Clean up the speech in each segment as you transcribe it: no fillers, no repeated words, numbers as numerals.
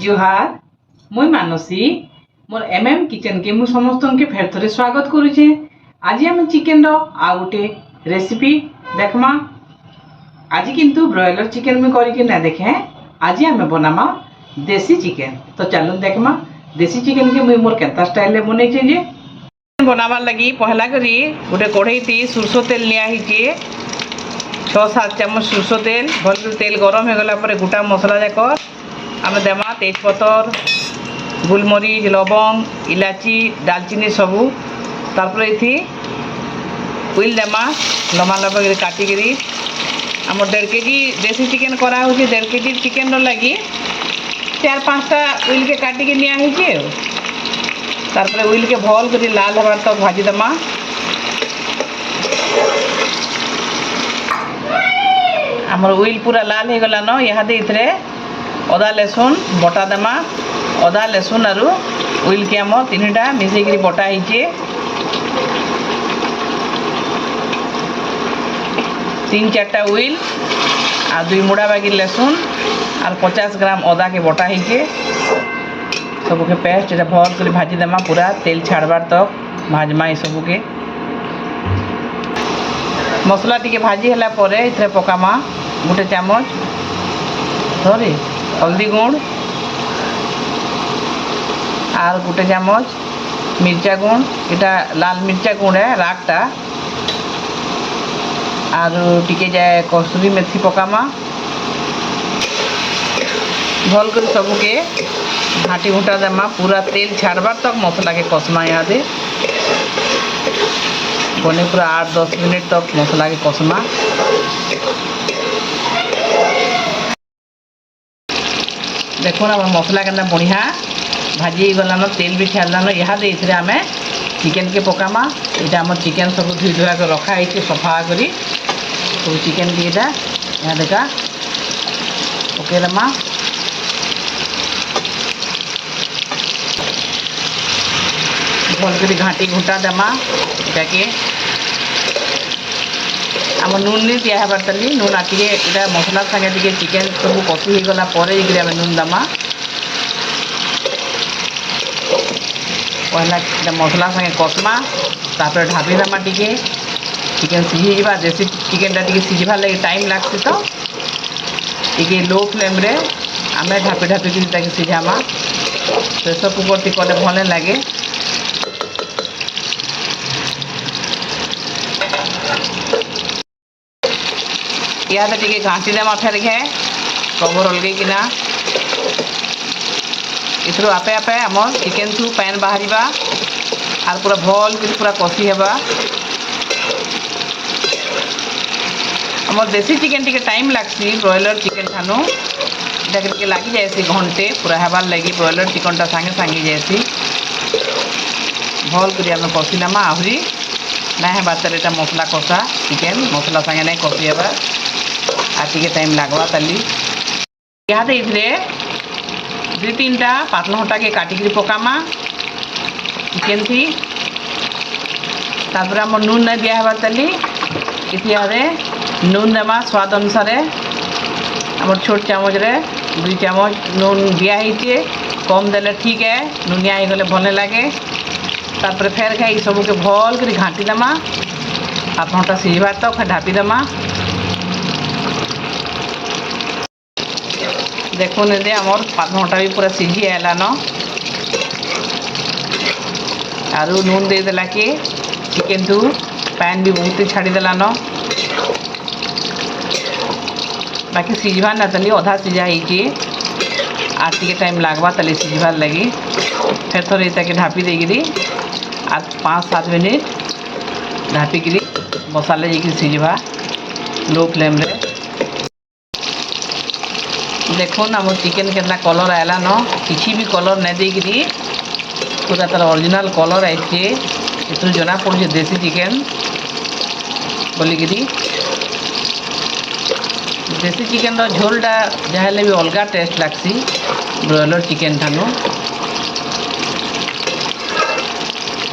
जुहार मुई मानसी मोर MM kitchen के मु समस्त के फेर थरे स्वागत करुचे। आज आम चिकेन रो आ गोटे रेसिपी देखमा। आज किंतु ब्रॉयलर चिकेन में करके ना देखे, आज आम बनामा देसी चिकेन। तो चलो देखमा देसी चिकेन के मुई मोर केता स्टाइल में बनै जे बनाबार लगी पहला करी गोटे कढ़ई थी सुरसो तेल लिया हिचे 6-7 चामच सुरसो तेल। भल तेल गरम हो गला पर गोटा मसला जाक आम देमा तेजपतर गुलमरीच लवंग इलाची दालचीनी सबू। तारपर ये उइल देमा लम्बा लम्बा काटिकी आम 1.5 केजी देसी चिकेन करा 1.5 केजी चिकेन लगी 4-5टा उइल के काटिकी निया। तारपर उइल के भल कर लाल हबार तक भाजी देमा। आमर उइल पूरा लाल हो गला न इहादे इथरे अदा लहसुन बटा देमा। अदा लहसुन आरु उइल के आम 3टा मिसेक बटा होइचे। 3-4टा उइल आ 2 मुड़ा बागी लहसुन और 50 ग्राम अदा के बटा होइचे। सबू के पेस्ट ये भल कर भाजी देमा पूरा तेल छाड़बार तक भाजमा। ये सबू के मसला टी भाजी है इथे पकामा 1 चामच सॉरी हल्दी गुण और 1 चामच मिर्चा गुण। इटा लाल मिर्चा गुण है रागटा और टिके जाए कसूरी मेथी पकामा। भल कर सबू के घाटी घुटा देमा पूरा तेल छाड़बार तक मसला के कसमा। इहादे बने पूरा 8-10 मिनट तक मसला के कसमा। देखो ना मसला के बढ़िया भाजी गला न तेल भी छाड़ला न। इहादे इथरे आमे चिकेन के पकामा। इटा आम चिकेन सब धुई धुआ के रखा है सफा करी तो चिकेन के इटा इहादे का पकेदेमा। भल कर घाटी घुटा देमा। इटा के आम नून नहीं दिया हबार तली नून आटिके इटा मसला संगे टिके चिकेन सब कषि हो गला परे आम नून देमा। पहला इटा मसला संगे कसमा तापर ढापी देमा टिके चिकेन सीझी जा। देसी चिकेन टा टिके सीझबार लगे टाइम लागसी तो टिके लो फ्लेम रे आमे ढापी ढापी के सीझामा। प्रेसर कुकर टी कले भल लगे। इहादे टिके घाटी देमा फेर घे कवर अलगे किना इथरो आपे आपे आम चिकेन थू पैन बाहर और पूरा भल कर पूरा कषि हेबा। आम देसी चिकेन टिके टाइम लागसी ब्रॉयलर चिकेन ठानु इटा लगी जाए घंटे पूरा हेबार लगी। ब्रॉयलर चिकन टा सांगे सांगे जाएसी भल कर आम कषि देमा। आहरी ना हेबार तार एटा मसला कषा चिकेन मसला सांगे नहीं कषि हेबार आटिके टाइम लागवा ताली। इहादे इथरे 2-3टा पातला हटा के काटिकी पकामा चिकेन थी। तापर आम नून नहीं दिया हबार ताली इतिहादे नून देमा स्वाद अनुसार। आम छोट चामच रे 2 चामच नून दिया है। कम देले ठीक है नूनिया हो गले भल लगे। तापर फेर खाई सबू के भल कर घाटी देमा 7 घंटा सीझबार तक फिर ढापी देमा। देखो ने दे आमर 5 घंटा भी पूरा सीझी आला न आरु नून दे देला के चिकेन तू पैन भी बहुत छाड़ी देला न। बाकी सीझबार ना तली अधा सीझा होइचे आर टिके टाइम लागवा तली सीझबार लगी। फिर थोड़े इताके ढापी देगिरी और 5-7 मिनट ढापिकी बसाले जाकि सीझबा लो फ्लेम रे। देखो ना मोर चिकेन केतना कलर आला न किसी भी कलर नहीं देगी पूरा तार ओरिजिनल कलर आइছে। इतु जना पड़े देसी चिकेन बोलिकी देसी चिकेन झोलटा जहाँ भी अलग टेस्ट लागसी ब्रॉयलर चिकेन ठानु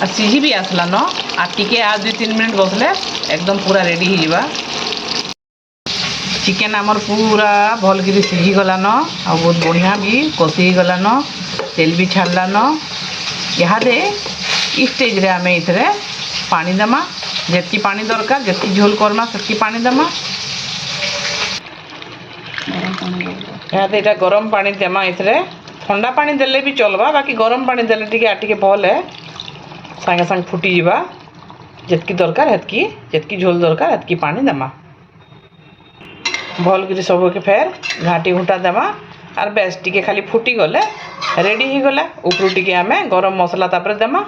आ सीझी भी आसला न आ टिके आ 2-3 मिनट बसले एकदम पूरा रेडी हो। चिकेन आमर पूरा भल कर सीझी गलान आ बहुत बढ़िया भी कषी गलान तेल भी छाड़लान। इहादे इ स्टेज रे आमे इथरे पानी देमा जेतकी पानी दरकार जेतकी झोल करमा सेतकी पानी देमा। इहादे इटा गरम पानी देमा इथरे ठंडा पानी देले भी चलबा बाकी गरम पानी देले टिके आटिके भल है संगे संग फुटी जीवा। जेतकी दरकार हेतकी जेतकी झोल दरकार हेतकी पानी देमा। भल कर सबके फेर घाटी घुटा देमा आर बेस टिके खाली फुटी गले रेडी ही गला। ऊपर टिके आमे गरम मसला तापर देमा।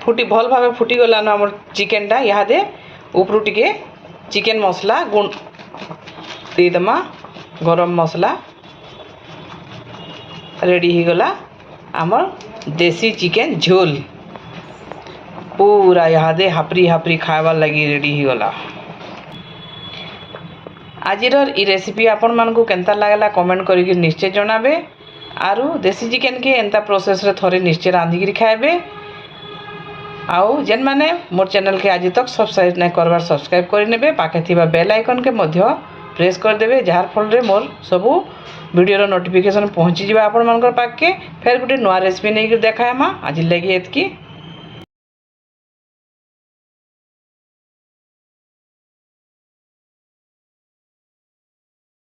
फुटी भल भावे फुटी गला न हमर चिकेन टा। इहादे ऊपर टिके चिकेन मसला गुण दे देमा। गरम मसला रेडी ही गला आमर देसी चिकेन झोल पूरा इहादे हापरी हापरी खावार लगी रेडी ही गला। आजिर इ रेसिपी आपण मानकु केनता लागला कमेंट करिक निश्चय जणाबे। आरु देसी चिकेन के एंता प्रोसेस रे थरे निश्चय रांधिक खाइबे। आउ जेन माने मोर चैनल के आज तक सब्सक्राइब नहीं करवार सब्सक्राइब कर नेबे। पाखे थिबा बेल आइकन के मध्य प्रेस कर देबे जार फल रे मोर सबु वीडियो नोटिफिकेशन पहुंची जिबा आपण मानकर पाके। फेर गुटे नवा रेसिपी नै देखायमा। आज लगी एतकी।